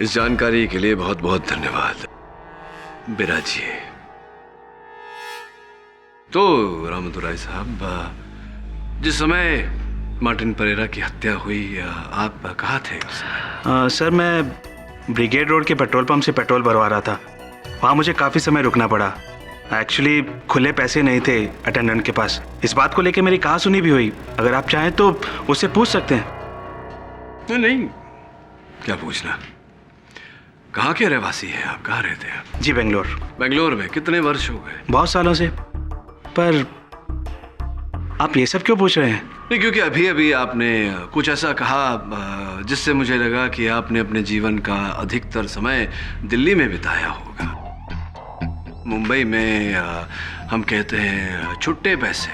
इस जानकारी के लिए बहुत बहुत धन्यवाद बिराजी। तो रामदुराई साहब, जिस समय मार्टिन परेरा की हत्या हुई आप कहाँ थे उस समय? सर, मैं ब्रिगेड रोड के पेट्रोल पंप से पेट्रोल भरवा रहा था। वहाँ मुझे काफ़ी समय रुकना पड़ा। एक्चुअली खुले पैसे नहीं थे अटेंडेंट के पास। इस बात को लेकर मेरी कहा सुनी भी हुई। अगर आप चाहें तो उससे पूछ सकते हैं। नहीं, क्या पूछना। कहाँ के रहवासी हैं आप? कहाँ रहते हैं? जी, बेंगलोर। बेंगलोर में कितने वर्ष हो गए? बहुत सालों से। पर आप ये सब क्यों पूछ रहे हैं? नहीं, क्योंकि अभी अभी आपने कुछ ऐसा कहा जिससे मुझे लगा कि आपने अपने जीवन का अधिकतर समय दिल्ली में बिताया होगा। मुंबई में हम कहते हैं छुट्टे पैसे,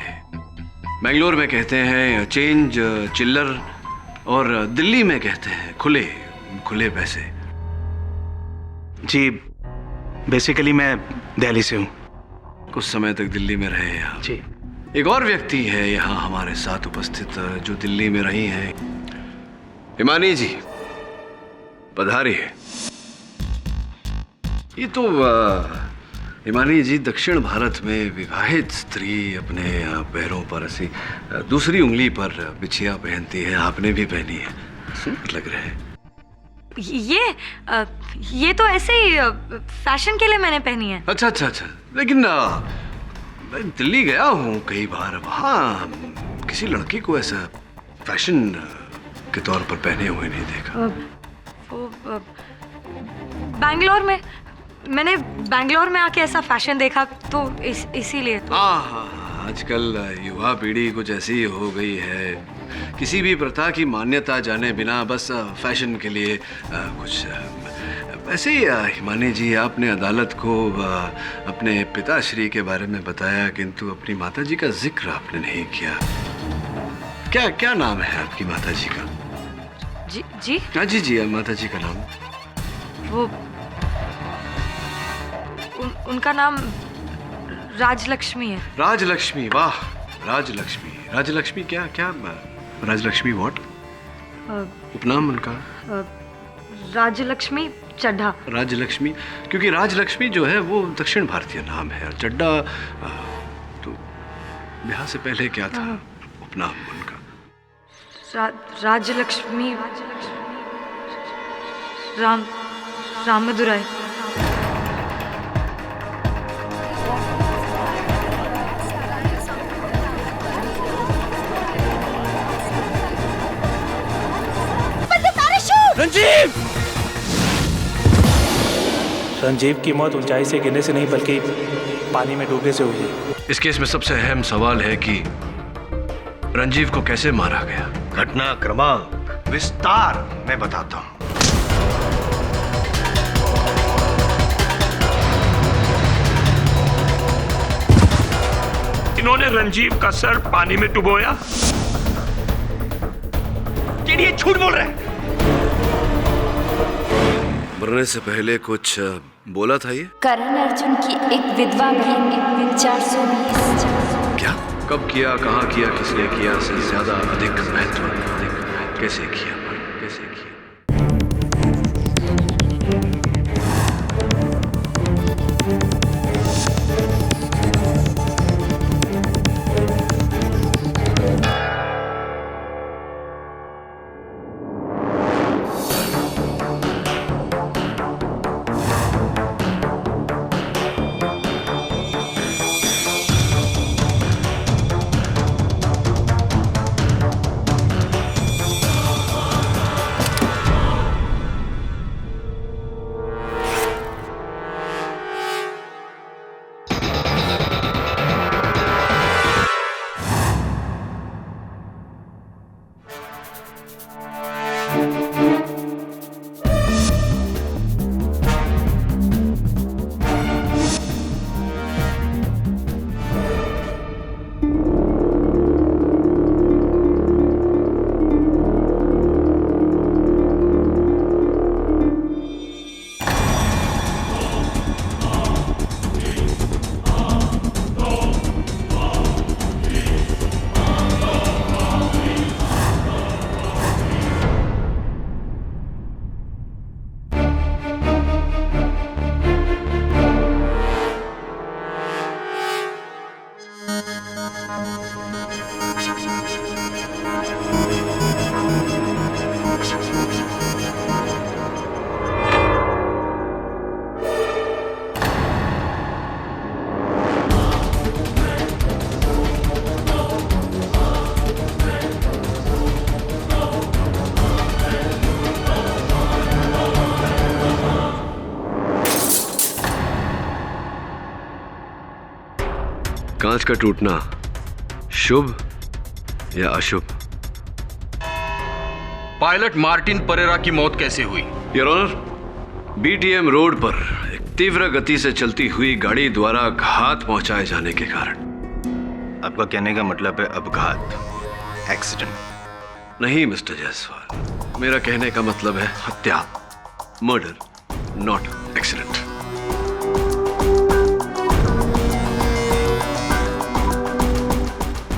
बेंगलोर में कहते हैं चेंज चिल्लर, और दिल्ली में कहते हैं खुले खुले पैसे। जी, बेसिकली मैं दिल्ली से हूँ। कुछ समय तक दिल्ली में रहे हैं आप। जी। एक और व्यक्ति है यहाँ हमारे साथ उपस्थित जो दिल्ली में रही हैं, हिमानी जी, पधारिए। ये तो हिमानी जी दक्षिण भारत में विवाहित स्त्री अपने पैरों पर ऐसी दूसरी उंगली पर बिछिया पहनती है। आपने भी पहनी है, सुंदर लग रहे हैं। ये तो ऐसे ही फैशन के लिए मैंने पहनी है। अच्छा अच्छा अच्छा, लेकिन मैं दिल्ली गया हूँ कई बार, वहाँ किसी लड़की को ऐसा फैशन के तौर पर पहने हुए नहीं देखा। बैंगलोर में आके ऐसा फैशन देखा तो इसीलिए तो। हाँ, आजकल युवा पीढ़ी कुछ ऐसी हो गई है, किसी भी प्रथा की मान्यता जाने बिना बस फैशन के लिए कुछ। वैसे ही हिमानी जी, आपने अदालत को अपने पिताश्री के बारे में बताया, किंतु अपनी माताजी का जिक्र आपने नहीं किया। क्या क्या नाम है आपकी माताजी का? जी हाँ जी, माताजी का नाम। वो उनका नाम राजलक्ष्मी है। राजलक्ष्मी, वाह, राजलक्ष्मी। राजलक्ष्मी क्या क्या राजलक्ष्मी व्हाट? उपनाम उनका? राजलक्ष्मी चड्ढा। राजलक्ष्मी, क्योंकि राजलक्ष्मी जो है वो दक्षिण भारतीय नाम है, और चड्ढा तो ब्याह से पहले क्या था उपनाम उनका? राजलक्ष्मी रामदुराई। रंजीव की मौत ऊंचाई से गिरने से नहीं बल्कि पानी में डूबने से हुई है। इस केस में सबसे अहम सवाल है कि रंजीव को कैसे मारा गया। घटना क्रमांक विस्तार में बताता हूं। इन्होंने रंजीव का सर पानी में डुबोया। ये झूठ बोल रहे हैं। मरने से पहले कुछ बोला था ये? करण अर्जुन की एक विधवा भी 420। क्या? कब किया, कहाँ किया, किसने किया से ज्यादा अधिक महत्व कैसे किया, कैसे किया? कांच का टूटना शुभ या अशुभ? पायलट मार्टिन परेरा की मौत कैसे हुई? योर ऑनर, बीटीएम रोड पर एक तीव्र गति से चलती हुई गाड़ी द्वारा घात पहुंचाए जाने के कारण। आपका कहने का मतलब है अपघात, एक्सीडेंट? नहीं मिस्टर जायसवाल, मेरा कहने का मतलब है हत्या, मर्डर, नॉट एक्सीडेंट।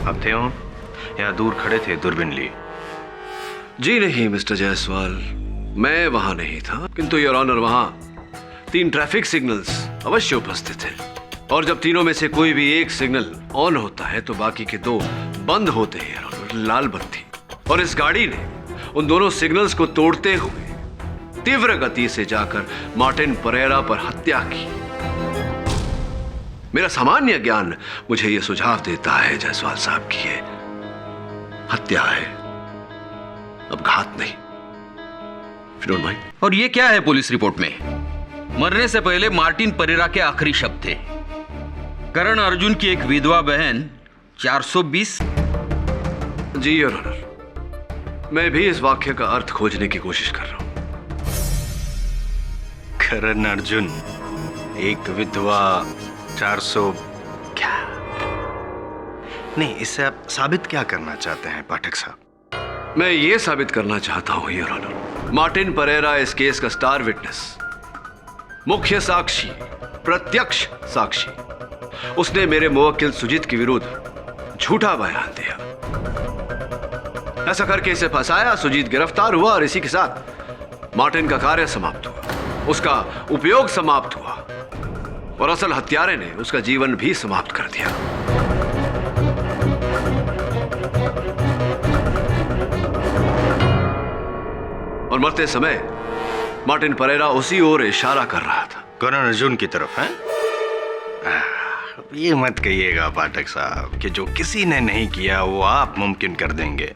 आप थे हो या दूर खड़े थे दूरबीन लिए? जी नहीं मिस्टर जायसवाल, मैं वहां नहीं था, किंतु योर ऑनर वहां 3 ट्रैफिक सिग्नल्स अवश्य उपस्थित थे, और जब तीनों में से कोई भी एक सिग्नल ऑन होता है तो बाकी के 2 बंद होते हैं योर ऑनर, लाल बत्ती। और इस गाड़ी ने उन दोनों सिग्नल्स को तोड़ते हुए तीव्र गति से जाकर मार्टिन परेरा पर हत्या की। मेरा सामान्य ज्ञान मुझे यह सुझाव देता है जायसवाल साहब की ये हत्या है, अपघात नहीं। If you don't mind. और ये क्या है पुलिस रिपोर्ट में? मरने से पहले मार्टिन परेरा के आखिरी शब्द थे, करण अर्जुन की एक विधवा बहन 420। जी योर ऑनर, मैं भी इस वाक्य का अर्थ खोजने की कोशिश कर रहा हूं। करण अर्जुन, एक विधवा, 400 क्या? नहीं, इससे आप साबित क्या करना चाहते हैं पाठक साहब? मैं ये साबित करना चाहता हूं योर ऑनर, मार्टिन परेरा इस केस का स्टार विटनेस, मुख्य साक्षी, प्रत्यक्ष साक्षी। उसने मेरे मुवक्किल सुजीत के विरुद्ध झूठा बयान दिया। ऐसा करके इसे फंसाया, सुजीत गिरफ्तार हुआ और इसी के साथ मार्टिन का कार्य समाप्त हुआ, उसका उपयोग समाप्त हुआ, और असल हत्यारे ने उसका जीवन भी समाप्त कर दिया। और मरते समय मार्टिन परेरा उसी ओर इशारा कर रहा था। करण अर्जुन की तरफ है? ये मत कहिएगा पाठक साहब कि जो किसी ने नहीं किया वो आप मुमकिन कर देंगे।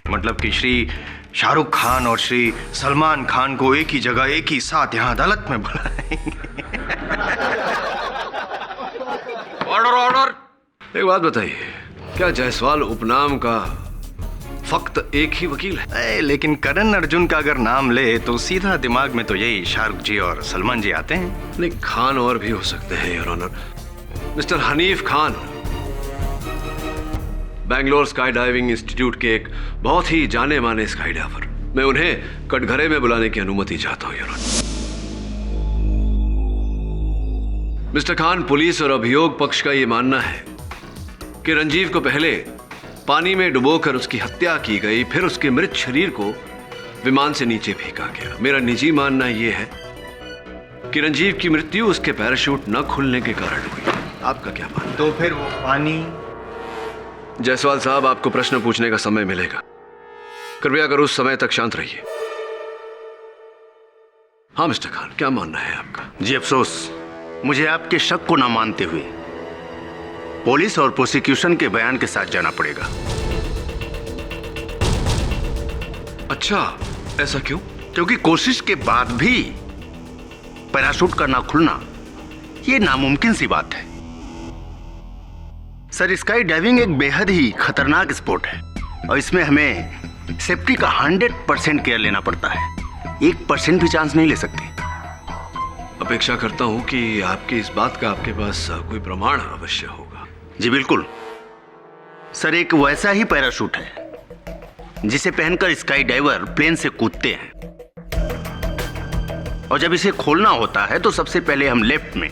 मतलब कि श्री शाहरुख खान और श्री सलमान खान को एक ही जगह एक ही साथ यहां अदालत में बुलाएंगे। Order order. एक बात बताइए, क्या जायसवाल उपनाम का फक्त एक ही वकील है? लेकिन करण अर्जुन का अगर नाम ले तो सीधा दिमाग में तो यही शाहरुख जी और सलमान जी आते हैं। नहीं, खान और भी हो सकते हैं your honour. Mister Hanif Khan Bangalore sky diving institute के एक बहुत ही जाने माने स्काई डाइवर। मैं उन्हें कटघरे में बुलाने की अनुमति चाहता हूं your honour. Mister Khan, police और अभियोग पक्ष का यह मानना है कि रंजीव को पहले पानी में डुबोकर उसकी हत्या की गई, फिर उसके मृत शरीर को विमान से नीचे फेंका गया। मेरा निजी मानना यह है कि रंजीव की मृत्यु उसके पैराशूट न खुलने के कारण हुई। आपका क्या मानना? तो फिर वो पानी? जायसवाल साहब, आपको प्रश्न पूछने का समय मिलेगा, कृपया कर उस समय तक शांत रहिए। हाँ मिस्टर खान, क्या मानना है आपका? जी अफसोस, मुझे आपके शक को ना मानते हुए पुलिस और प्रोसिक्यूशन के बयान के साथ जाना पड़ेगा। अच्छा, ऐसा क्यों? क्योंकि कोशिश के बाद भी पैराशूट का ना खुलना यह नामुमकिन सी बात है। सर, स्काई डाइविंग एक बेहद ही खतरनाक स्पोर्ट है और इसमें हमें सेफ्टी का 100% केयर लेना पड़ता है। 1% भी चांस नहीं ले सकते। अपेक्षा करता हूं कि आपकी इस बात का आपके पास कोई प्रमाण अवश्य होगा। जी बिल्कुल सर, एक वैसा ही पैराशूट है जिसे पहनकर स्काई डाइवर प्लेन से कूदते हैं, और जब इसे खोलना होता है तो सबसे पहले हम लेफ्ट में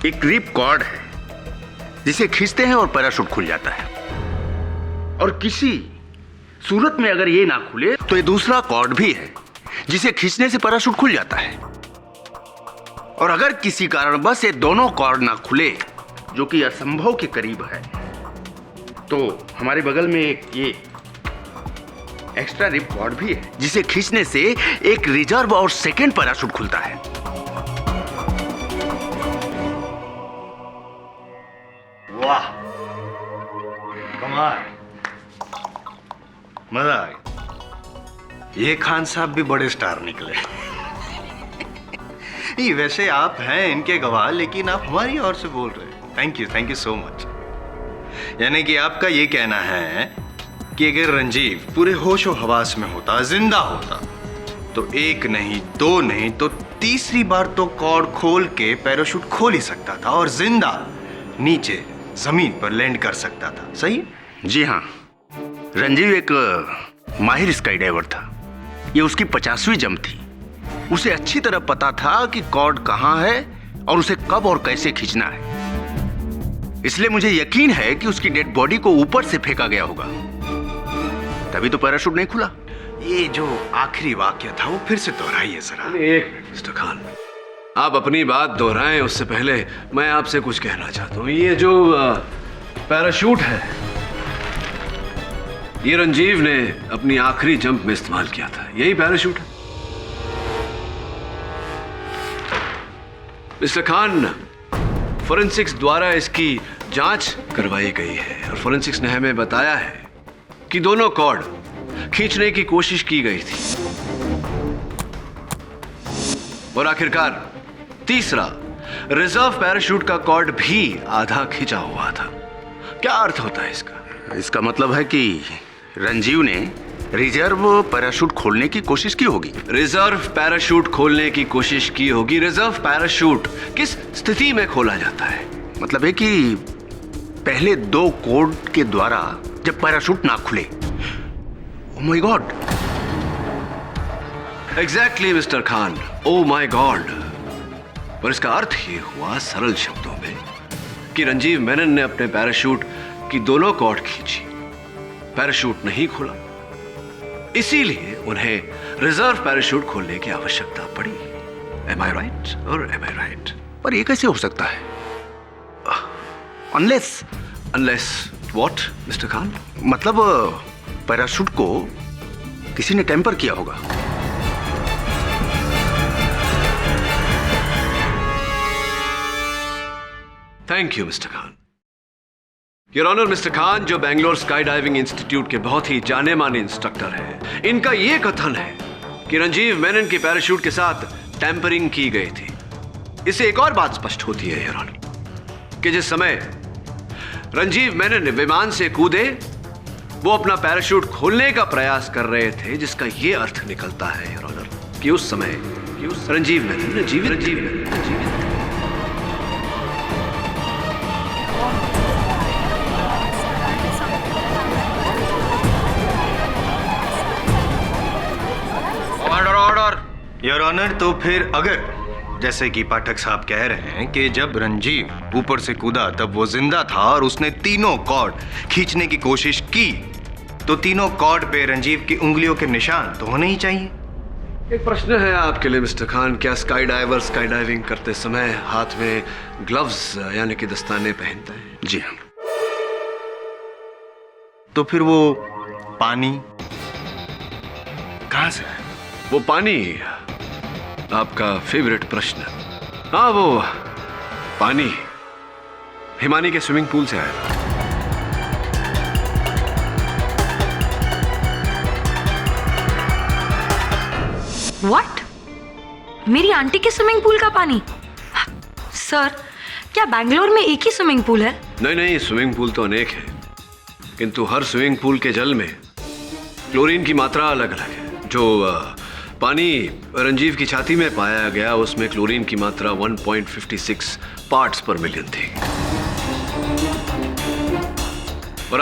एक रिप कॉर्ड है जिसे खींचते हैं और पैराशूट खुल जाता है। और किसी सूरत में अगर ये ना खुले तो ये दूसरा कॉर्ड भी है जिसे खींचने से पैराशूट खुल जाता है। और अगर किसी कारणवश ये दोनों कॉर्ड ना खुले, जो कि असंभव के करीब है, तो हमारे बगल में एक ये एक्स्ट्रा रिप कॉर्ड भी है जिसे खींचने से एक रिजर्व और सेकेंड पैराशूट खुलता है। वाह, कमाल, मजा आ गया। ये खान साहब भी बड़े स्टार निकले। नहीं, वैसे आप हैं इनके गवाह, लेकिन आप हमारी ओर से बोल रहे हैं। Thank you so much. यानी कि आपका ये कहना है कि अगर रंजीव पूरे होशो हवास में होता, जिंदा होता, तो एक नहीं, दो नहीं, तो तीसरी बार तो कॉर्ड खोल के पैराशूट खोल ही सकता था और जिंदा नीचे जमीन पर लैंड कर सकता था। सही? जी हाँ, रंजीव एक माहिर स्काई डाइवर था। ये उसकी 50वीं जंप थी। उसे अच्छी तरह पता था कि कॉर्ड कहाँ है और उसे कब और कैसे खींचना है। इसलिए मुझे यकीन है कि उसकी डेड बॉडी को ऊपर से फेंका गया होगा, तभी तो पैराशूट नहीं खुला। ये जो आखिरी वाक्य था वो फिर से दोहराइए जरा। एक मिनट मिस्टर खान, आप अपनी बात दोहराएं उससे पहले मैं आपसे कुछ कहना चाहता हूँ। ये जो पैराशूट है, ये रंजीव ने अपनी आखिरी जंप में इस्तेमाल किया था। यही पैराशूट है। मिस्टर खान, फोरेंसिक्स द्वारा इसकी जांच करवाई गई है और फोरेंसिक्स ने हमें बताया है कि दोनों कॉर्ड खींचने की कोशिश की गई थी और आखिरकार तीसरा रिजर्व पैराशूट का कॉर्ड भी आधा खींचा हुआ था। क्या अर्थ होता है इसका? इसका मतलब है कि रंजीव ने रिजर्व पैराशूट खोलने की कोशिश की होगी। रिजर्व पैराशूट खोलने की कोशिश की होगी। रिजर्व पैराशूट किस स्थिति में खोला जाता है? मतलब है कि पहले 2 कोड के द्वारा जब पैराशूट ना खुले। Oh my God. Exactly mister Khan, oh my God. पर इसका अर्थ ये हुआ सरल शब्दों में कि रंजीव मेनन ने अपने पैराशूट की दोनों कॉर्ड खींची, पैराशूट नहीं खुला, इसीलिए उन्हें रिजर्व पैराशूट खोलने की आवश्यकता पड़ी। Am I right or am I right? पर ये कैसे हो सकता है? Unless what, mister Khan? मतलब पैराशूट को किसी ने टेम्पर किया होगा। Thank you mister Khan. Your honour mister Khan, जो बेंगलोर स्काई डाइविंग इंस्टीट्यूट के बहुत ही जाने माने इंस्ट्रक्टर हैं, इनका यह कथन है कि रंजीव मेनन की पैराशूट के साथ टैंपरिंग की गई थी। इससे एक और बात स्पष्ट होती है योर ऑनर कि जिस समय रंजीव मेनन विमान से कूदे, वो अपना पैराशूट खोलने का प्रयास कर रहे थे, जिसका यह अर्थ निकलता है योर ऑनर कि उस समय रंजीव मेनन जीवित ऑर्डर। योर ऑनर, तो फिर अगर जैसे कि पाठक साहब कह रहे हैं कि जब रंजीव ऊपर से कूदा तब वो जिंदा था और उसने तीनों कॉर्ड खींचने की कोशिश की, तो तीनों कॉर्ड पे रंजीव की उंगलियों के निशान तो होने ही चाहिए। एक प्रश्न है आपके लिए मिस्टर खान, क्या स्काई डाइवर स्काई डाइविंग करते समय हाथ में ग्लव्स यानी कि दस्ताने पहनते हैं? जी हाँ। तो फिर वो पानी कहां से है? वो पानी, आपका फेवरेट प्रश्न। हाँ, वो पानी हिमानी के स्विमिंग पूल से आया था। व्हाट? मेरी आंटी के स्विमिंग पूल का पानी? सर, क्या बैंगलोर में एक ही स्विमिंग पूल है? नहीं, स्विमिंग पूल तो अनेक है, किंतु हर स्विमिंग पूल के जल में क्लोरीन की मात्रा अलग अलग है। जो पानी रंजीव की छाती में पाया गया, उसमें क्लोरीन की मात्रा 1.56 पार्ट्स पर मिलियन थी। और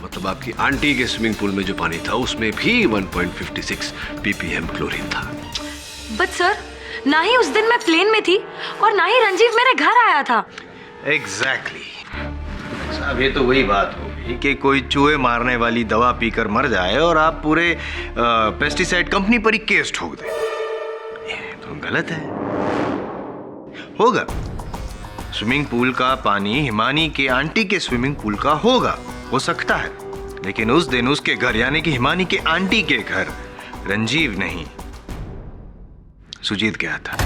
मतलब आपकी आंटी के स्विमिंग पूल में जो पानी था, उसमें भी 1.56 ppm क्लोरीन था। बट सर, ना ही उस दिन मैं प्लेन में थी और ना ही रंजीव मेरे घर आया था। एग्जैक्टली साहब, ये तो वही बात होगी कि कोई चूहे मारने वाली दवा पीकर मर जाए और आप पूरे पेस्टिसाइड कंपनी पर ही केस ठोक दें। ये तो गलत है। होगा, स्विमिंग पूल का पानी हिमानी के आंटी के स्विमिंग पूल का होगा, हो सकता है, लेकिन उस दिन उसके घर यानी कि हिमानी के आंटी के घर रंजीव नहीं, सुजीत गया था।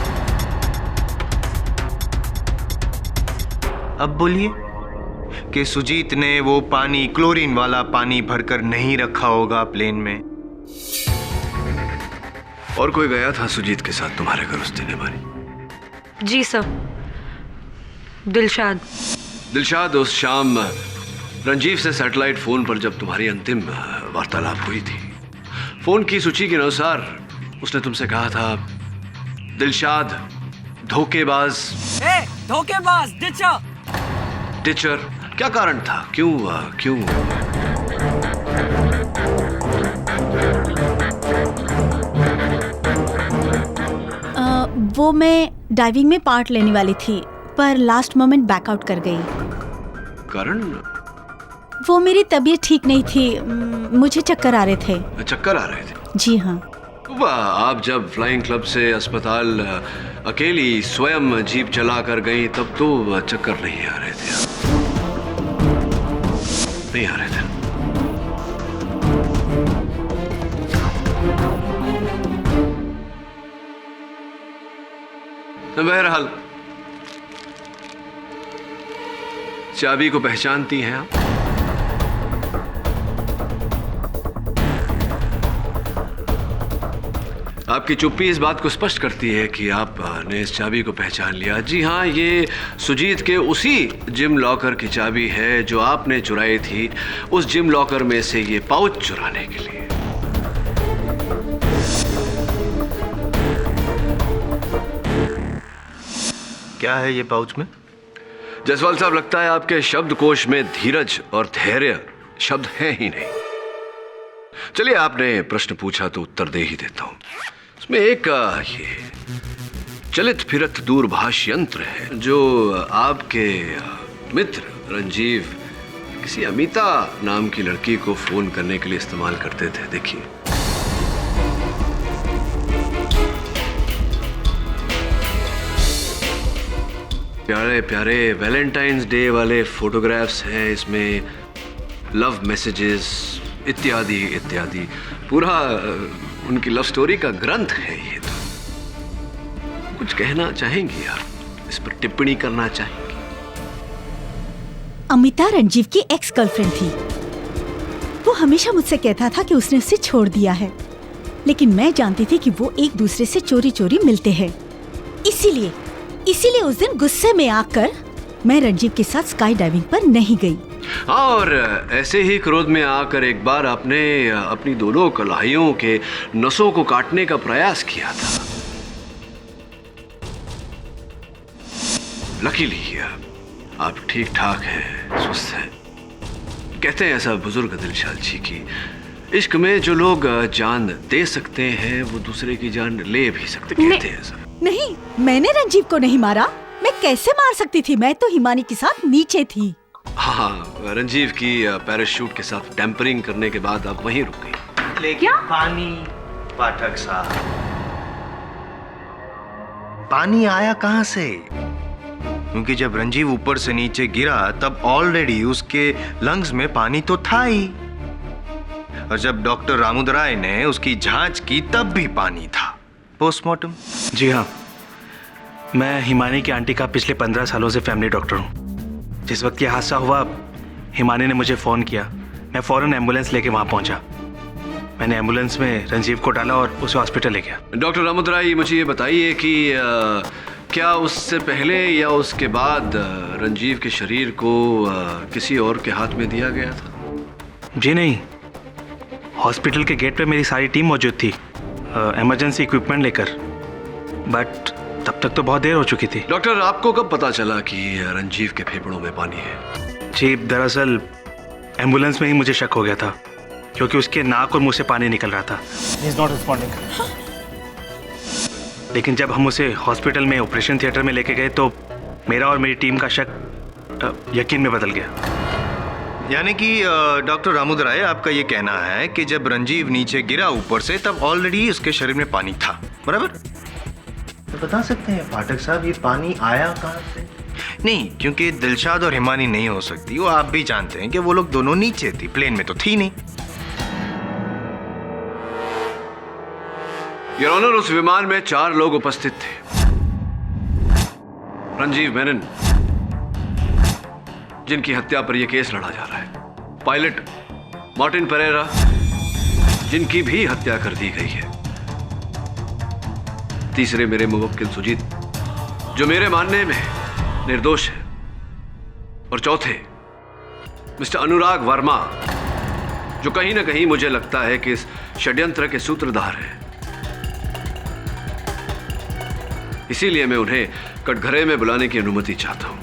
अब बोलिए कि सुजीत ने वो पानी, क्लोरीन वाला पानी भरकर नहीं रखा होगा प्लेन में। और कोई गया था सुजीत के साथ तुम्हारे घर उस दिन हिमानी? जी सर। दिलशाद। दिलशाद, उस शाम रंजीव से सैटेलाइट फोन पर जब तुम्हारी अंतिम वार्तालाप हुई थी, फोन की सूची के अनुसार उसने तुमसे कहा था, दिलशाद धोखेबाज। धोखेबाज टीचर, क्या कारण था? क्यों? वो मैं डाइविंग में पार्ट लेने वाली थी, पर लास्ट मोमेंट बैकआउट कर गई। कारण? वो मेरी तबीयत ठीक नहीं थी, मुझे चक्कर आ रहे थे। चक्कर आ रहे थे? जी हाँ। वाह, आप जब फ्लाइंग क्लब से अस्पताल अकेली स्वयं जीप चला कर गई तब तो चक्कर नहीं आ रहे थे। नहीं आ रहे थे। बहरहाल, चाबी को पहचानती हैं आप? आपकी चुप्पी इस बात को स्पष्ट करती है कि आपने इस चाबी को पहचान लिया। जी हाँ, ये सुजीत के उसी जिम लॉकर की चाबी है जो आपने चुराई थी, उस जिम लॉकर में से ये पाउच चुराने के लिए। क्या है ये पाउच में? जायसवाल साहब, लगता है आपके शब्दकोश में धीरज और धैर्य शब्द हैं ही नहीं। चलिए, आपने प्रश्न पूछा तो उत्तर दे ही देता हूं। इसमें एक ये चलित फिरत दूरभाष यंत्र है जो आपके मित्र रंजीव किसी अमिता नाम की लड़की को फोन करने के लिए इस्तेमाल करते थे। देखिए, प्यारे प्यारे वैलेंटाइंस डे वाले फोटोग्राफ्स हैं इसमें, लव मैसेजेस इत्यादि इत्यादि। पूरा उनकी लव स्टोरी का ग्रंथ है ये। तो कुछ कहना चाहेंगी आप? इस पर टिप्पणी करना चाहेंगी? अमिता रंजीव की एक्स गर्लफ्रेंड थी। वो हमेशा मुझसे कहता था कि उसने उसे छोड़ दिया है, लेकिन मैं जानती थी कि वो एक दूसरे से चोरी चोरी मिलते हैं। इसीलिए उस दिन गुस्से में आकर मैं रंजीव के साथ स्काई डाइविंग पर नहीं गई। और ऐसे ही क्रोध में आकर एक बार आपने अपनी दोनों कलाइयों के नसों को काटने का प्रयास किया था। लकीली आप ठीक ठाक हैं, स्वस्थ हैं। कहते हैं ऐसा बुजुर्ग दिलशाद जी की इश्क में जो लोग जान दे सकते हैं वो दूसरे की जान ले भी सकते। कहते हैं ऐसा। नहीं, मैंने रंजीव को नहीं मारा। मैं कैसे मार सकती थी? मैं तो हिमानी के साथ नीचे थी। हाँ, रंजीव की पैराशूट के साथ टेम्परिंग करने के बाद आप वहीं रुक गई। लेकिन पानी, पाठक साहब, पानी आया कहां से? क्योंकि जब रंजीव ऊपर से नीचे गिरा तब ऑलरेडी उसके लंग्स में पानी तो था ही, और जब डॉक्टर रामुदराय ने उसकी जांच की तब भी पानी था। पोस्टमार्टम? जी हाँ, मैं हिमानी की आंटी का पिछले 15 सालों से फैमिली डॉक्टर हूँ। जिस वक्त ये हादसा हुआ, हिमानी ने मुझे फ़ोन किया। मैं फ़ौरन एम्बुलेंस लेके वहाँ पहुँचा। मैंने एम्बुलेंस में रंजीव को डाला और उसे हॉस्पिटल ले गया। डॉक्टर रामुदराय, मुझे ये बताइए कि क्या उससे पहले या उसके बाद रंजीव के शरीर को किसी और के हाथ में दिया गया था? जी नहीं, हॉस्पिटल के गेट पे मेरी सारी टीम मौजूद थी, इमरजेंसी इक्विपमेंट लेकर, बट तब तक तो बहुत देर हो चुकी थी। डॉक्टर, आपको कब पता चला कि रंजीव के फेफड़ों में पानी है? जी, दरअसल एम्बुलेंस में ही मुझे शक हो गया था, क्योंकि उसके नाक और मुंह से पानी निकल रहा था। He's not responding. लेकिन जब हम उसे हॉस्पिटल में ऑपरेशन थिएटर में लेके गए तो मेरा और मेरी टीम का शक यकीन में बदल गया। यानी कि डॉक्टर रामुदराय, आपका ये कहना है कि जब रंजीव नीचे गिरा ऊपर से तब ऑलरेडी उसके शरीर में पानी था, बराबर? तो बता सकते हैं पाठक साहब, ये पानी आया कहाँ से? नहीं, क्योंकि दिलशाद और हिमानी नहीं हो सकती। वो आप भी जानते हैं कि वो लोग दोनों नीचे थी, प्लेन में तो थी नहीं। योर ऑनर, उस विमान में 4 लोग उपस्थित थे। रंजीव मेनन, जिनकी हत्या पर यह केस लड़ा जा रहा है। पायलट मार्टिन परेरा, जिनकी भी हत्या कर दी गई है। तीसरे मेरे मुवक्किल सुजीत, जो मेरे मानने में निर्दोष है। और चौथे मिस्टर अनुराग वर्मा, जो कहीं ना कहीं मुझे लगता है कि इस षड्यंत्र के सूत्रधार हैं। इसीलिए मैं उन्हें कटघरे में बुलाने की अनुमति चाहता हूं।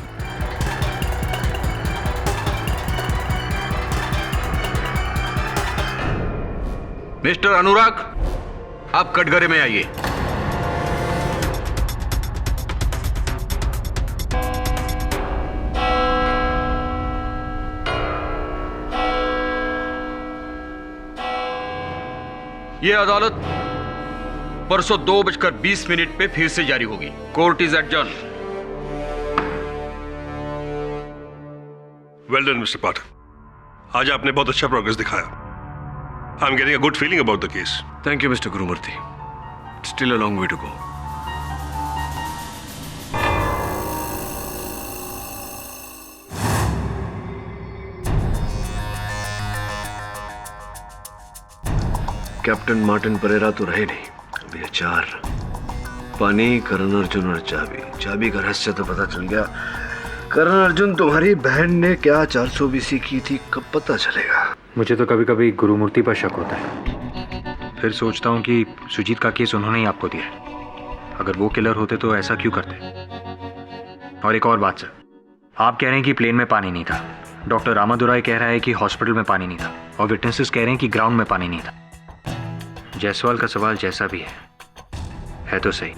मिस्टर अनुराग, आप कटघरे में आइए। यह अदालत परसों 2:20 पे फिर से जारी होगी। Court is adjourn. Well done mister Pathak, आज आपने बहुत अच्छा प्रोग्रेस दिखाया। I am getting a good feeling about the case. Thank you mister Gurumurthy. Still a long way to go. Captain Martin Pereira तो रहे नहीं, अभी 4 पानी, करण अर्जुन और चाबी। चाबी का रहस्य तो पता चल गया। करण अर्जुन, तुम्हारी बहन ने क्या 420 की थी, कब पता चलेगा? मुझे तो कभी कभी गुरुमूर्ति पर शक होता है। फिर सोचता हूँ कि सुजीत का केस उन्होंने ही आपको दिया है। अगर वो किलर होते तो ऐसा क्यों करते? और एक और बात सर, आप कह रहे हैं कि प्लेन में पानी नहीं था, डॉक्टर रामादुराई कह रहा है कि हॉस्पिटल में पानी नहीं था, और विटनेसेस कह रहे हैं कि ग्राउंड में पानी नहीं था। जायसवाल का सवाल जैसा भी है तो सही,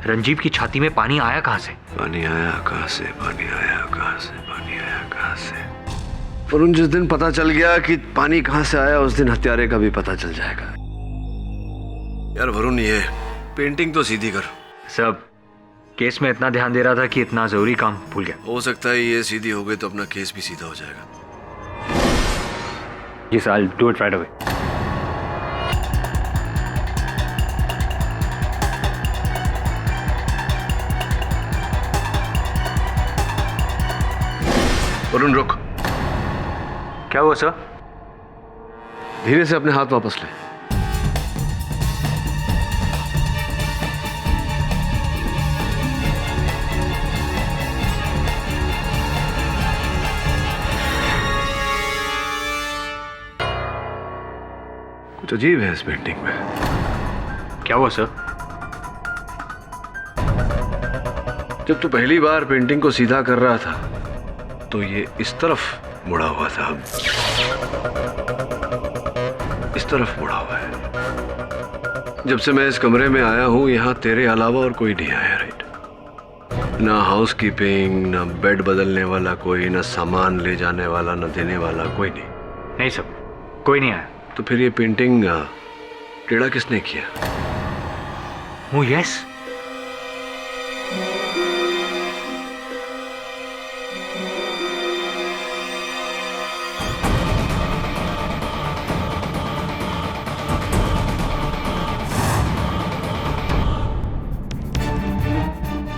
रंजीव की छाती में पानी आया कहाँ से? पानी आया कहाँ से? पानी आया कहाँ से? पानी आया कहाँ से? वरुण, जिस दिन पता चल गया कि पानी कहाँ से आया, उस दिन हत्यारे का भी पता चल जाएगा। यार वरुण, ये पेंटिंग तो सीधी कर। सब केस में इतना ध्यान दे रहा था कि इतना जरूरी काम भूल गया। हो सकता है ये सीधी हो गई तो अपना केस भी सीधा हो जाएगा। जी sir, I do it right away. Varun रुक। क्या हुआ सर? धीरे से अपने हाथ वापस ले। कुछ अजीब है इस पेंटिंग में। क्या हुआ सर? जब तू पहली बार पेंटिंग को सीधा कर रहा था तो ये इस तरफ मुड़ा हुआ था, इस तरफ मुड़ा हुआ है। जब से मैं इस कमरे में आया हूं, यहां तेरे अलावा और कोई नहीं आया, राइट? ना हाउसकीपिंग, ना बेड बदलने वाला कोई, ना सामान ले जाने वाला, ना देने वाला कोई नहीं। नहीं सर, कोई नहीं आया। तो फिर ये पेंटिंग टेढ़ा किसने किया? ओह यस,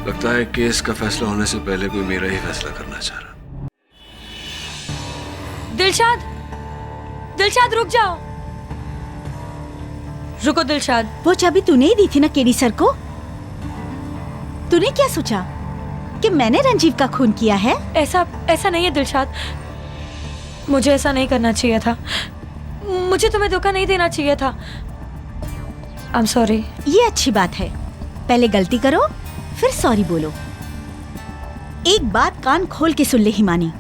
लगता है केस का फैसला होने से पहले कोई मेरा ही फैसला करना चाह रहा। दिलशाद, दिलशाद रुक जाओ। रुको दिलशाद। वो चाबी तूने ही दी थी ना केडी सर को? तूने क्या सोचा कि मैंने रंजीव का खून किया है? ऐसा नहीं है दिलशाद, मुझे ऐसा नहीं करना चाहिए था। मुझे तुम्हें धोखा नहीं देना चाहिए था। I am sorry. ये अच्छी बात है, पहले गलती करो फिर सॉरी बोलो। एक बात कान खोल के सुन ले हिमानी,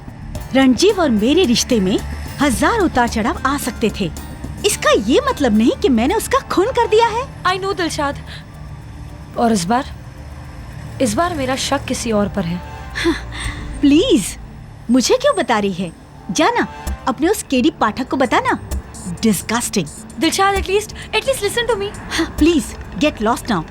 रणजीव और मेरे रिश्ते में 1000 उतार चढ़ाव आ सकते थे। इसका ये मतलब नहीं कि मैंने उसका खून कर दिया है। आई नो दिलशाद, और इस बार मेरा शक किसी और पर है। प्लीज, मुझे क्यों बता रही है? जाना अपने उस केडी पाठक को बताना। Disgusting. Dilshad, at least listen to me. Please get lost now.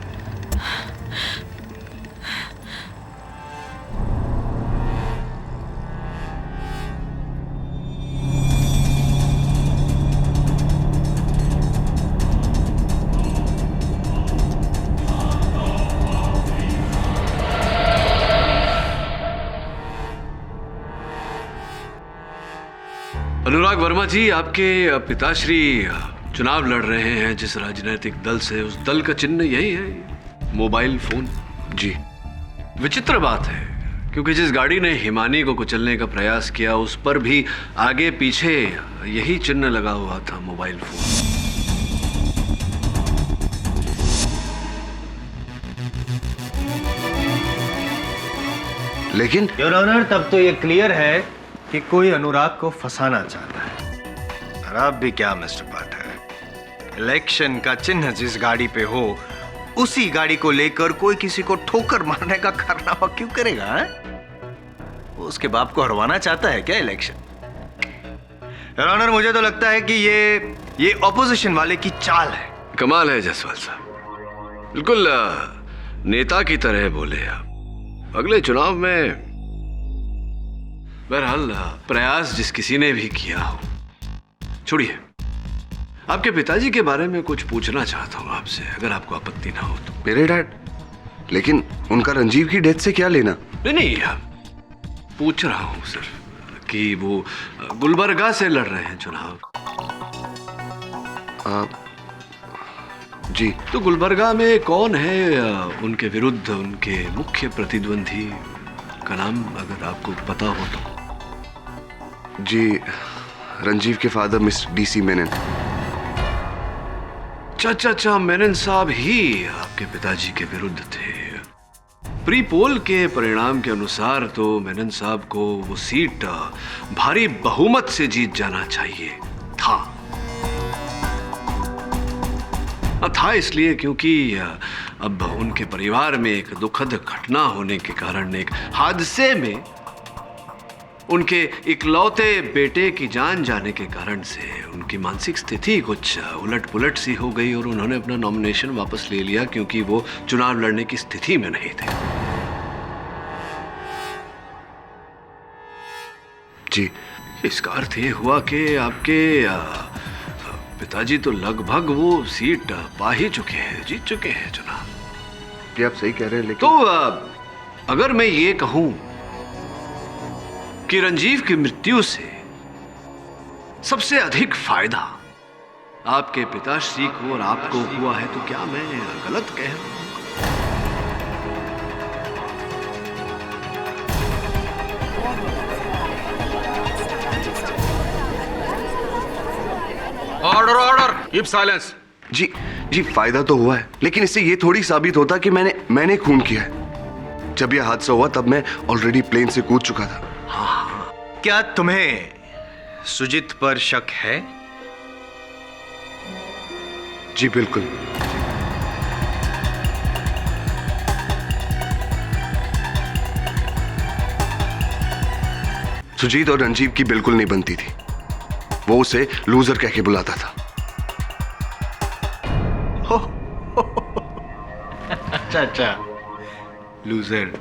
Anurag Verma ji, आपके पिताश्री चुनाव लड़ रहे हैं जिस राजनीतिक दल से, उस दल का चिन्ह यही है, मोबाइल फोन। जी, विचित्र बात है क्योंकि जिस गाड़ी ने हिमानी को कुचलने का प्रयास किया उस पर भी आगे पीछे यही चिन्ह लगा हुआ था, मोबाइल फोन। लेकिन योर ऑनर, तब तो ये क्लियर है कि कोई अनुराग को फंसाना चाहता है। और आप भी क्या मिस्टर पाठक, इलेक्शन का चिन्ह जिस गाड़ी पे हो उसी गाड़ी को लेकर कोई किसी को ठोकर मारने का कारनामा क्यों करेगा? वो उसके बाप को हरवाना चाहता है क्या इलेक्शन? योर ऑनर, मुझे तो लगता है कि ये ऑपोजिशन वाले की चाल है। कमाल है जायसवाल साहब, बिल्कुल नेता की तरह बोले आप। अगले चुनाव में बहरहाल प्रयास जिस किसी ने भी किया हो, छोड़िए, आपके पिताजी के बारे में कुछ पूछना चाहता हूं आपसे, अगर आपको आपत्ति ना हो तो। मेरे डैड? लेकिन उनका रंजीव की डेथ से क्या लेना? नहीं, पूछ रहा हूं सिर्फ कि वो गुलबर्गा से लड़ रहे हैं चुनाव। जी। तो गुलबर्गा में कौन है उनके विरुद्ध उनके मुख्य प्रतिद्वंदी का नाम, अगर आपको पता हो तो? जी, रंजीव के फादर मिस्टर डीसी मेनन। अच्छा, मेनन साहब ही आपके पिताजी के विरुद्ध थे। प्री पोल के परिणाम के अनुसार तो मेनन साहब को वो सीट भारी बहुमत से जीत जाना चाहिए था इसलिए क्योंकि अब उनके परिवार में एक दुखद घटना होने के कारण, एक हादसे में उनके इकलौते बेटे की जान जाने के कारण से उनकी मानसिक स्थिति कुछ उलट पुलट सी हो गई और उन्होंने अपना नॉमिनेशन वापस ले लिया, क्योंकि वो चुनाव लड़ने की स्थिति में नहीं थे। जी। इसका अर्थ ये हुआ कि आपके पिताजी तो लगभग वो सीट पा ही चुके हैं, जीत चुके हैं चुनाव। ये आप सही कह रहे हैं, लेकिन तो अगर मैं ये कहूं कि रंजीव की मृत्यु से सबसे अधिक फायदा आपके पिताश्री को और आपको हुआ है, तो क्या मैं गलत कह रहा हूं? Order, keep silence. जी, फायदा तो हुआ है, लेकिन इससे ये थोड़ी साबित होता कि मैंने खून किया है। जब यह हादसा हुआ तब मैं ऑलरेडी प्लेन से कूद चुका था। क्या तुम्हें सुजीत पर शक है? जी बिल्कुल। सुजीत और रंजीव की बिल्कुल नहीं बनती थी। वो उसे लूजर कह के बुलाता था। अच्छा, लूजर।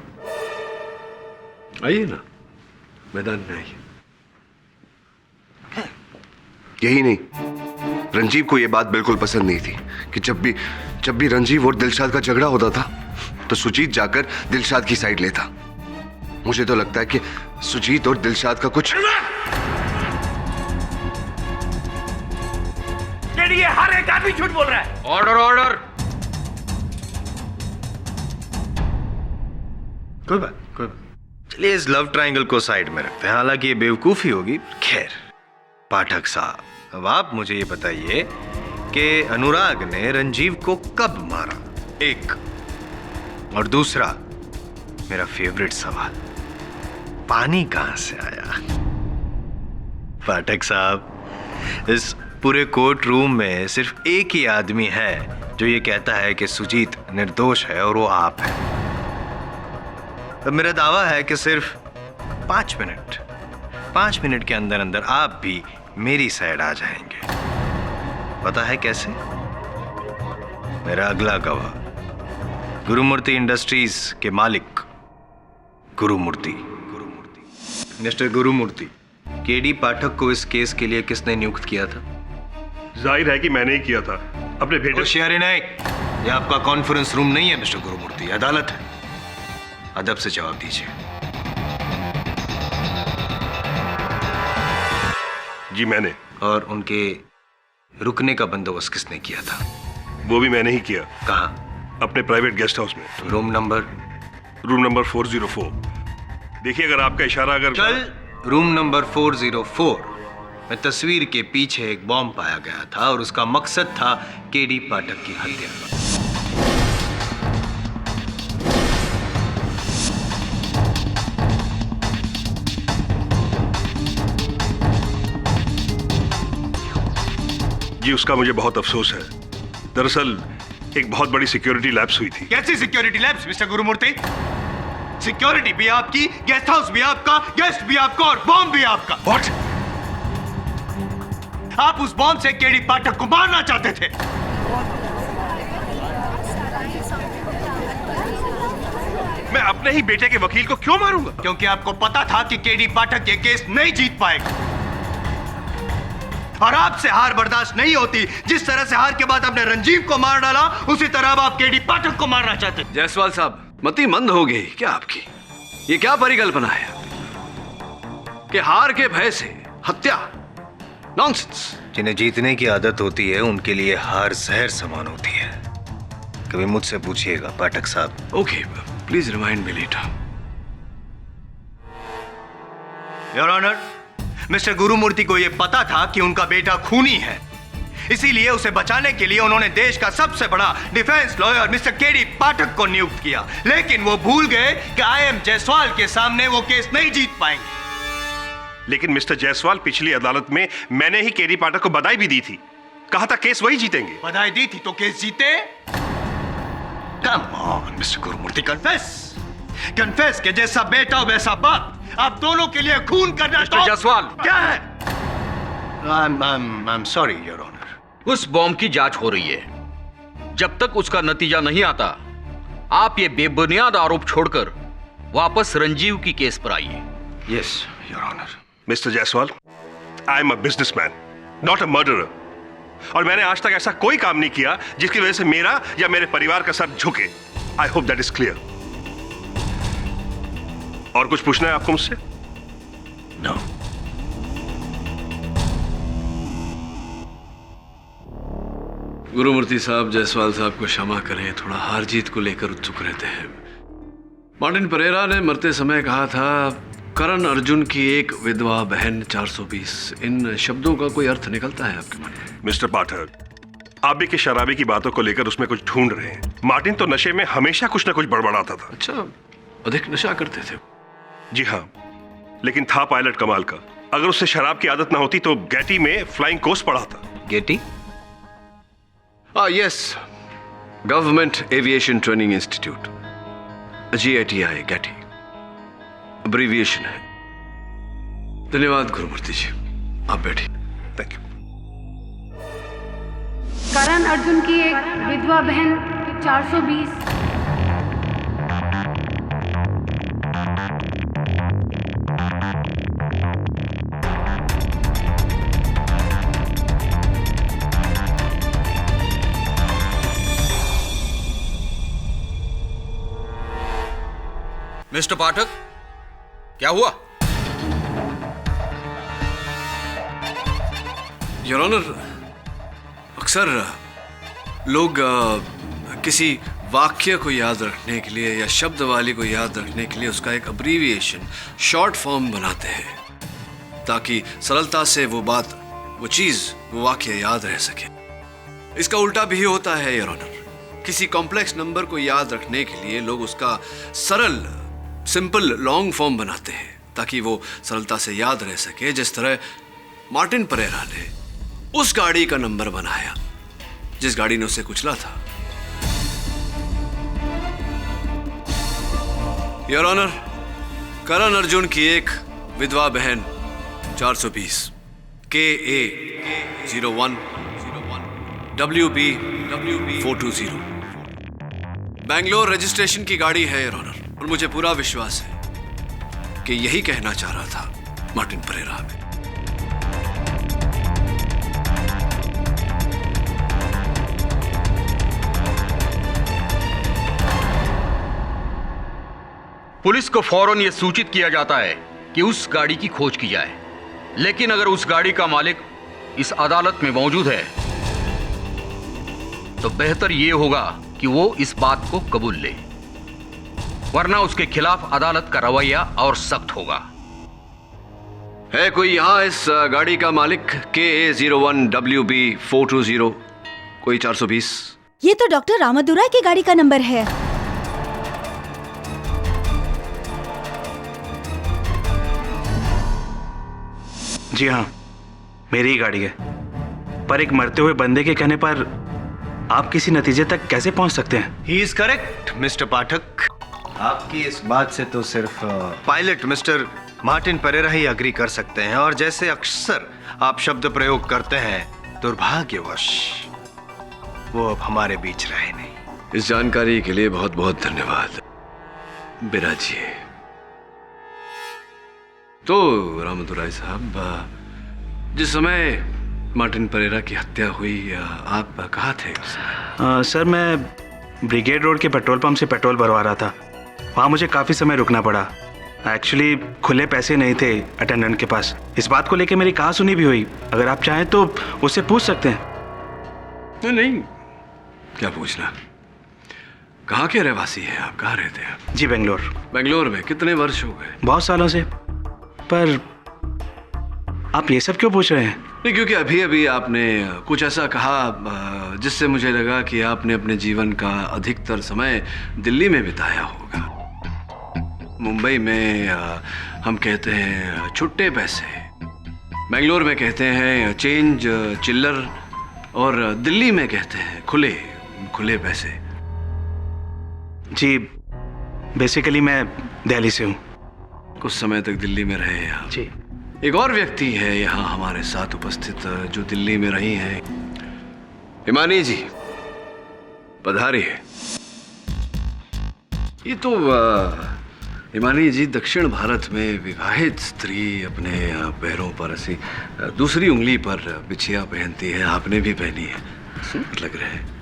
आइए ना, मैदान में आइए। यही नहीं, रंजीव को यह बात बिल्कुल पसंद नहीं थी कि जब भी रंजीव और दिलशाद का झगड़ा होता था तो सुजीत जाकर दिलशाद की साइड लेता। मुझे तो लगता है कि सुजीत और दिलशाद का कुछ ये हर एक आदमी झूठ बोल रहा है। ऑर्डर। कोई बात। चलिए इस लव ट्रायंगल को साइड में रखते हैं, हालांकि ये बेवकूफी होगी। खैर पाठक साहब, अब आप मुझे ये बताइए कि अनुराग ने रंजीव को कब मारा? एक, और दूसरा मेरा फेवरेट सवाल, पानी कहां से आया? पाठक साहब, इस पूरे कोर्ट रूम में सिर्फ एक ही आदमी है जो ये कहता है कि सुजीत निर्दोष है, और वो आप हैं। अब मेरा दावा है कि सिर्फ 5 मिनट के अंदर अंदर आप भी मेरी साइड आ जाएंगे। पता है कैसे? मेरा अगला गवाह गुरुमूर्ति इंडस्ट्रीज के मालिक गुरुमूर्ति। मिस्टर गुरुमूर्ति, केडी पाठक को इस केस के लिए किसने नियुक्त किया था? जाहिर है कि मैंने ही किया था। अपने बेटे। होशियारी नहीं, ये आपका कॉन्फ्रेंस रूम नहीं है मिस्टर गुरुमूर्ति, अदालत है। अदब से जवाब दीजिए। जी मैंने। और उनके रुकने का बंदोबस्त किसने किया था? वो भी मैंने ही किया। कहाँ? अपने प्राइवेट गेस्ट हाउस में। Room number? Room number 404। देखिए, अगर आपका इशारा अगर कल रूम नंबर 404 में तस्वीर के पीछे एक बॉम्ब पाया गया था और उसका मकसद था केडी पाठक की हत्या। जी, उसका मुझे बहुत अफसोस है। दरअसल एक बहुत बड़ी सिक्योरिटी लैप्स हुई थी। कैसी security lapse mister Gurumurthy? Security भी आपकी, गेस्ट हाउस भी आपका, गेस्ट भी आपका और बॉम्ब भी आपका। What? आप उस बॉम्ब से केडी पाठक को मारना चाहते थे। मैं अपने ही बेटे के वकील को क्यों मारूंगा? क्योंकि आपको पता था कि केडी पाठक ये केस नहीं जीत पाएगा और आपसे हार बर्दाश्त नहीं होती। जिस तरह से हार के बाद आपने रंजीव को मार डाला, उसी तरह अब आप केडी पाठक को मारना चाहते। जायसवाल साहब, मति मंद हो गई क्या आपकी? ये क्या परिकल्पना है कि हार के भय से हत्या? नॉनसेंस। जिन्हें जीतने की आदत होती है उनके लिए हार जहर समान होती है। कभी मुझसे पूछिएगा पाठक साहब। Okay, please remind me later. Your honour, mister Gurumurthy को यह पता था कि उनका बेटा खूनी है, इसीलिए उसे बचाने के लिए उन्होंने देश का सबसे बड़ा defence lawyer mister KD Pathak को नियुक्त किया। लेकिन वो भूल गए कि आई.एम. जायसवाल के सामने वो केस नहीं जीत पाएंगे। लेकिन मिस्टर जायसवाल, पिछली अदालत में मैंने ही केडी पाठक को बधाई भी दी थी। कहा था केस वही जीतेंगे। बधाई दी थी तो केस जीते? Come on mister Gurumurthy, confess के जैसा बेटा वैसा बाप, आप दोनों के लिए खून करना। मिस्टर जायसवाल, क्या है? I'm sorry, Your Honor. उस बॉम्ब की जांच हो रही है। जब तक उसका नतीजा नहीं आता, आप ये बेबुनियाद आरोप छोड़कर वापस रंजीव की केस पर आइए। Yes, Your Honor. Mister Jaiswal, I am a businessman, not a murderer. और मैंने आज तक ऐसा कोई काम नहीं किया जिसकी वजह से मेरा या मेरे परिवार का सर झुके। I hope that is clear. और कुछ पूछना है आपको मुझसे? No. गुरुमूर्ति साहब, जायसवाल साहब को क्षमा करें, थोड़ा हार जीत को लेकर उत्सुक रहते हैं। मार्टिन परेरा ने मरते समय कहा था, करण अर्जुन की एक विधवा बहन 420। इन शब्दों का कोई अर्थ निकलता है आपके मन में? मिस्टर पाठक, आप भी कि शराबी की बातों को लेकर उसमें कुछ ढूंढ रहे हैं। मार्टिन तो नशे में हमेशा कुछ ना कुछ बड़बड़ाता था। अच्छा, अधिक नशा करते थे? जी हाँ, लेकिन था पायलट कमाल का। अगर उससे शराब की आदत ना होती तो गैटी में फ्लाइंग कोर्स पढ़ाता। GATI? Yes, government aviation training institute, GATI, GATI abbreviation है। धन्यवाद गुरुमूर्ति जी, आप बैठिए। Thank you. करण अर्जुन की एक विधवा बहन 420। मिस्टर पाठक, क्या हुआ? योर ऑनर, अक्सर लोग किसी वाक्य को याद रखने के लिए या शब्दवाली को याद रखने के लिए उसका एक अब्रीविएशन, शॉर्ट फॉर्म बनाते हैं ताकि सरलता से वो बात, वो चीज, वो वाक्य याद रह सके। इसका उल्टा भी होता है योर ऑनर। किसी कॉम्प्लेक्स नंबर को याद रखने के लिए लोग उसका सरल, सिंपल लॉन्ग फॉर्म बनाते हैं ताकि वो सरलता से याद रह सके। जिस तरह मार्टिन परेरा ने उस गाड़ी का नंबर बनाया जिस गाड़ी ने उसे कुचला था। योर ऑनर, करण अर्जुन की एक विधवा बहन 420, KA 01 WB 420 बैंगलोर रजिस्ट्रेशन की गाड़ी है योर ऑनर। और मुझे पूरा विश्वास है कि यही कहना चाह रहा था मार्टिन परेरा हमें। पुलिस को फौरन यह सूचित किया जाता है कि उस गाड़ी की खोज की जाए। लेकिन अगर उस गाड़ी का मालिक इस अदालत में मौजूद है तो बेहतर यह होगा कि वो इस बात को कबूल ले। वरना उसके खिलाफ अदालत का रवैया और सख्त होगा। है कोई यहाँ इस गाड़ी का मालिक KA01WB420? कोई 420? ये तो डॉक्टर रामादुराई की गाड़ी का नंबर है। जी हाँ, मेरी ही गाड़ी है। पर एक मरते हुए बंदे के कहने पर आप किसी नतीजे तक कैसे पहुंच सकते हैं? ही इज करेक्ट मिस्टर पाठक। आपकी इस बात से तो सिर्फ पायलट मिस्टर मार्टिन परेरा ही अग्री कर सकते हैं, और जैसे अक्सर आप शब्द प्रयोग करते हैं, दुर्भाग्यवश वो अब हमारे बीच रहे नहीं। इस जानकारी के लिए बहुत बहुत धन्यवाद बिराजी। तो रामादुराई साहब, जिस समय मार्टिन परेरा की हत्या हुई, आप कहाँ थे उस समय? सर, मैं ब्रिगेड रोड के पेट्रोल पंप से पेट्रोल भरवा रहा था। वहाँ मुझे काफ़ी समय रुकना पड़ा। एक्चुअली खुले पैसे नहीं थे अटेंडेंट के पास। इस बात को लेके मेरी कहासुनी भी हुई। अगर आप चाहें तो उससे पूछ सकते हैं। नहीं, क्या पूछना। कहाँ के रहवासी हैं आप? कहाँ रहते हैं? जी, बेंगलोर। बेंगलोर में कितने वर्ष हो गए? बहुत सालों से। पर आप ये सब क्यों पूछ रहे हैं? नहीं, क्योंकि अभी अभी आपने कुछ ऐसा कहा जिससे मुझे लगा कि आपने अपने जीवन का अधिकतर समय दिल्ली में बिताया होगा। मुंबई में हम कहते हैं छुट्टे पैसे, बेंगलोर में कहते हैं चेंज चिल्लर, और दिल्ली में कहते हैं खुले पैसे। जी, बेसिकली मैं दिल्ली से हूँ। कुछ समय तक दिल्ली में रहे हैं आप? जी। एक और व्यक्ति है यहाँ हमारे साथ उपस्थित जो दिल्ली में रही हैं, हिमानी जी, पधारिए। ये तो हिमानी जी दक्षिण भारत में विवाहित स्त्री अपने पैरों पर ऐसी दूसरी उंगली पर बिछिया पहनती है। आपने भी पहनी है, सूट लग रहे हैं।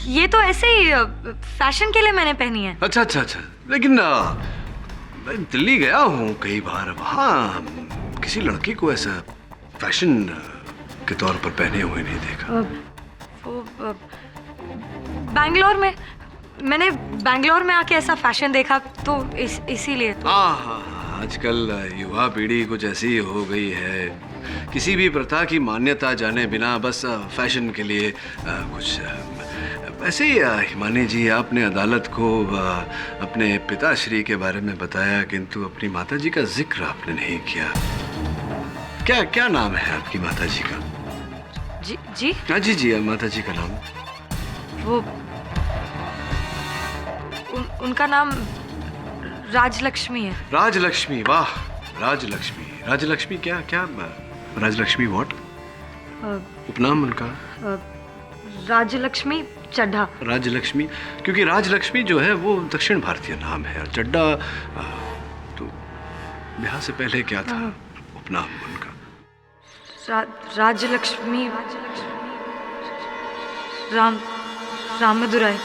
ये तो ऐसे ही फैशन के लिए मैंने पहनी है। अच्छा, लेकिन मैं दिल्ली गया हूँ कई बार, वहाँ किसी लड़की को ऐसा फैशन के तौर पर पहने हुए नहीं देखा। मैंने बैंगलोर में आके ऐसा फैशन देखा, तो इसीलिए तो। हाँ, आजकल युवा पीढ़ी कुछ ऐसी हो गई है, किसी भी प्रथा की मान्यता जाने बिना बस फैशन के लिए कुछ ऐसे ही। हिमानी जी, आपने अदालत को अपने पिताश्री के बारे में बताया, किंतु अपनी माताजी का जिक्र आपने नहीं किया। क्या नाम है आपकी माताजी का? जी? हाँ जी, माताजी का नाम। वो उनका नाम राजलक्ष्मी है। राजलक्ष्मी, वाह, राजलक्ष्मी क्या राजलक्ष्मी व्हाट? उपनाम उनका? राजलक्ष्मी चड्ढा। राजलक्ष्मी, क्योंकि राजलक्ष्मी जो है वो दक्षिण भारतीय नाम है, और चड्ढा तो ब्याह से पहले क्या था उपनाम उनका? राजलक्ष्मी रामादुराई।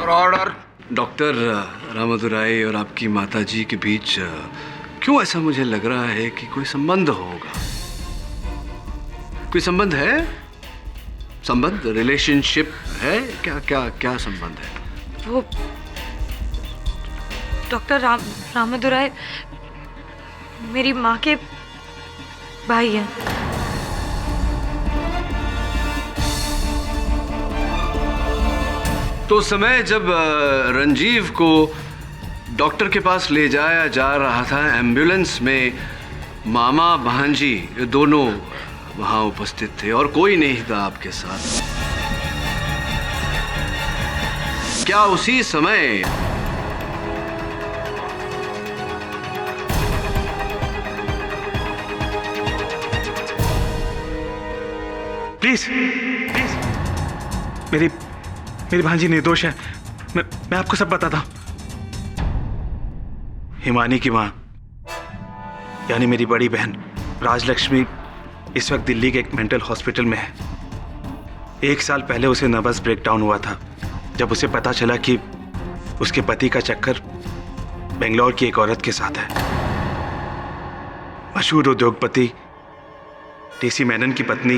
ऑर्डर। डॉक्टर रामादुराई और आपकी माताजी के बीच क्यों ऐसा मुझे लग रहा है कि कोई संबंध होगा? कोई संबंध है? संबंध, रिलेशनशिप है? क्या संबंध है? वो डॉक्टर रामादुराई मेरी माँ के भाई हैं। तो समय जब रंजीव को डॉक्टर के पास ले जाया जा रहा था एम्बुलेंस में, मामा भांजी दोनों वहां उपस्थित थे और कोई नहीं था आपके साथ। क्या उसी समय प्लीज मेरी भांजी निर्दोष है। मैं आपको सब बताता हूं। हिमानी की मां यानी मेरी बड़ी बहन राजलक्ष्मी इस वक्त दिल्ली के एक मेंटल हॉस्पिटल में है। 1 साल पहले उसे नर्वस ब्रेकडाउन हुआ था जब उसे पता चला कि उसके पति का चक्कर बेंगलोर की एक औरत के साथ है। मशहूर उद्योगपति टीसी मेनन की पत्नी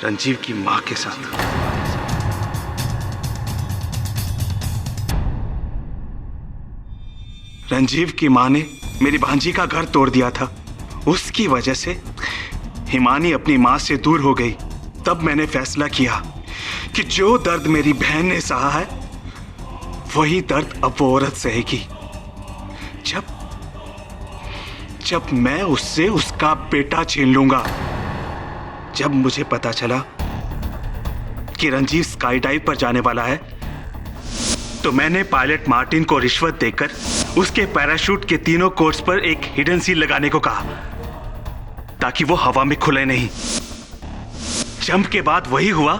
रंजीव की मां के साथ। रंजीव की मां ने मेरी भांजी का घर तोड़ दिया था। उसकी वजह से हिमानी अपनी मां से दूर हो गई। तब मैंने फैसला किया कि जो दर्द मेरी बहन ने सहा है वही दर्द अब वो औरत सहेगी। जब मैं उससे उसका बेटा छीन लूंगा। जब मुझे पता चला कि रंजीव स्काई डाइव पर जाने वाला है तो मैंने पायलट मार्टिन को रिश्वत देकर उसके पैराशूट के तीनों कोर्स पर एक हिडन सील लगाने को कहा ताकि वो हवा में खुले नहीं। जंप के बाद वही हुआ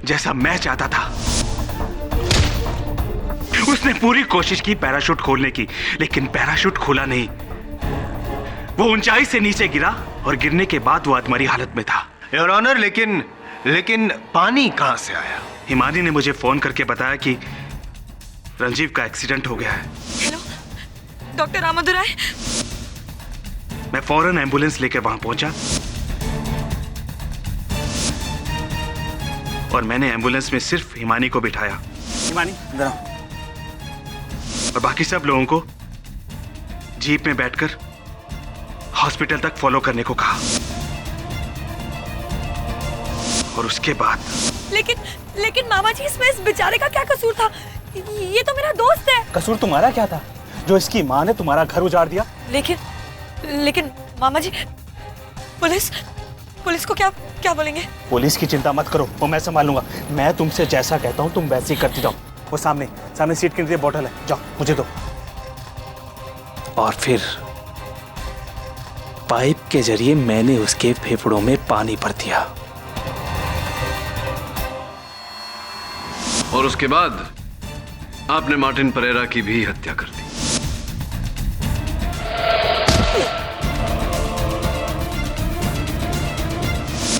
जैसा मैं चाहता था। उसने पूरी कोशिश की पैराशूट खोलने की, लेकिन पैराशूट खुला नहीं। वो ऊंचाई से नीचे गिरा और गिरने के बाद वो अधमरी हालत में था। योर ऑनर, लेकिन पानी कहां से आया? हिमानी ने मुझे फोन करके बताया कि रंजीव का एक्सीडेंट हो गया है। Hello, doctor Ramadurai. मैं फौरन एम्बुलेंस लेकर वहां पहुंचा और मैंने एम्बुलेंस में सिर्फ हिमानी को बिठाया। हिमानी, इधर आओ। और बाकी सब लोगों को जीप में बैठकर हॉस्पिटल तक फॉलो करने को कहा। और उसके बाद लेकिन मामा जी, इसमें इस बेचारे का क्या कसूर था? ये तो मेरा दोस्त है। कसूर तुम्हारा क्या था जो इसकी माँ ने तुम्हारा घर उजाड़ दिया? लेकिन मामा जी, पुलिस को क्या बोलेंगे? पुलिस की चिंता मत करो, वो मैं संभाल लूंगा। मैं तुमसे जैसा कहता हूँ तुम वैसे ही करती जाओ। वो सामने सीट के नीचे बोतल है, जाओ मुझे दो। और फिर पाइप के जरिए मैंने उसके फेफड़ों में पानी भर दिया। और उसके बाद आपने मार्टिन परेरा की भी हत्या कर दी।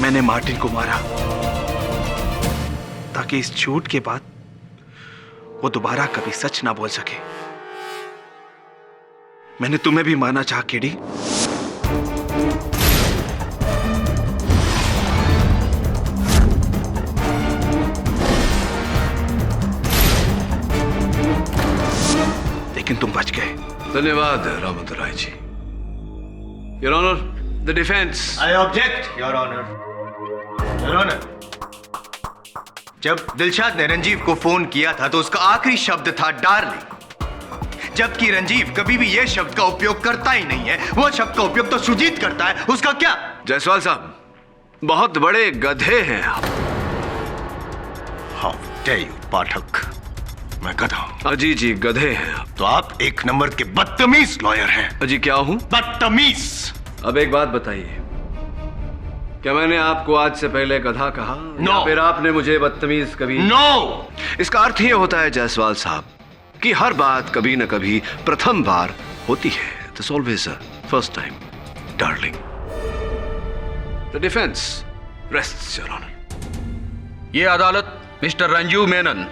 मैंने मार्टिन को मारा ताकि इस झूठ के बाद वो दोबारा कभी सच ना बोल सके। मैंने तुम्हें भी मारना चाहा केडी। लेकिन तुम बच गए। धन्यवाद Ramadurai ji. Your honour, the defence. I object your honour. Your honour, जब दिलशाद ने रंजीव को फोन किया था तो उसका आखिरी शब्द था डार्लिंग, जबकि रंजीव कभी भी यह शब्द का उपयोग करता ही नहीं है। वो शब्द का उपयोग तो सुजीत करता है, उसका क्या? जायसवाल साहब, बहुत बड़े गधे हैं आप। हाउ डेयर यू पाठक, मैं गधा हूं? अजी जी, गधे हैं आप। तो आप एक नंबर के बदतमीज लॉयर हैं। अजी क्या हूं? बदतमीज। अब एक बात बताइए, क्या मैंने आपको आज से पहले गधा कहा? No. फिर आपने मुझे बदतमीज कभी? नो। इसका अर्थ ये होता है जायसवाल साहब कि हर बात कभी न कभी प्रथम बार होती है। There's always a first time, darling. The defense rests, Your Honor. ये अदालत मिस्टर रंजीव मेनन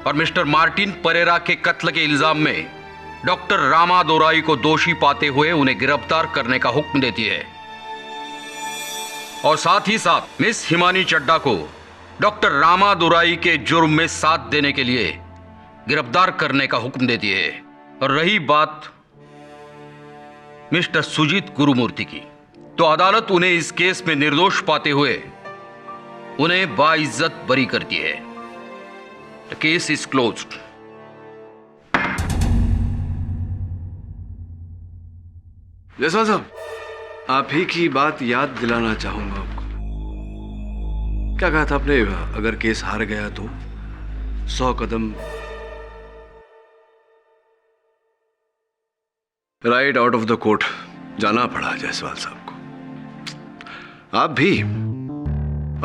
और मिस्टर मार्टिन परेरा के कत्ल के इल्जाम में डॉक्टर रामादोराई को दोषी पाते हुए उन्हें गिरफ्तार करने का हुक्म देती है और साथ ही साथ मिस हिमानी चड्डा को डॉक्टर रामादोराई के जुर्म में साथ देने के लिए गिरफ्तार करने का हुक्म देती है। और रही बात मिस्टर सुजीत गुरुमूर्ति की, तो अदालत उन्हें इस केस में निर्दोष पाते हुए उन्हें बाइज्जत बरी करती है। The case is closed. Jaiswal साहब, आप ही की बात याद दिलाना चाहूंगा आपको। क्या कहा था आपने? अगर केस हार गया तो 100 कदम right out of the court जाना पड़ा जायसवाल साहब को। आप भी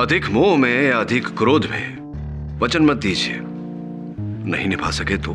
अधिक मोह में या अधिक क्रोध में वचन मत दीजिए। नहीं निभा सके तो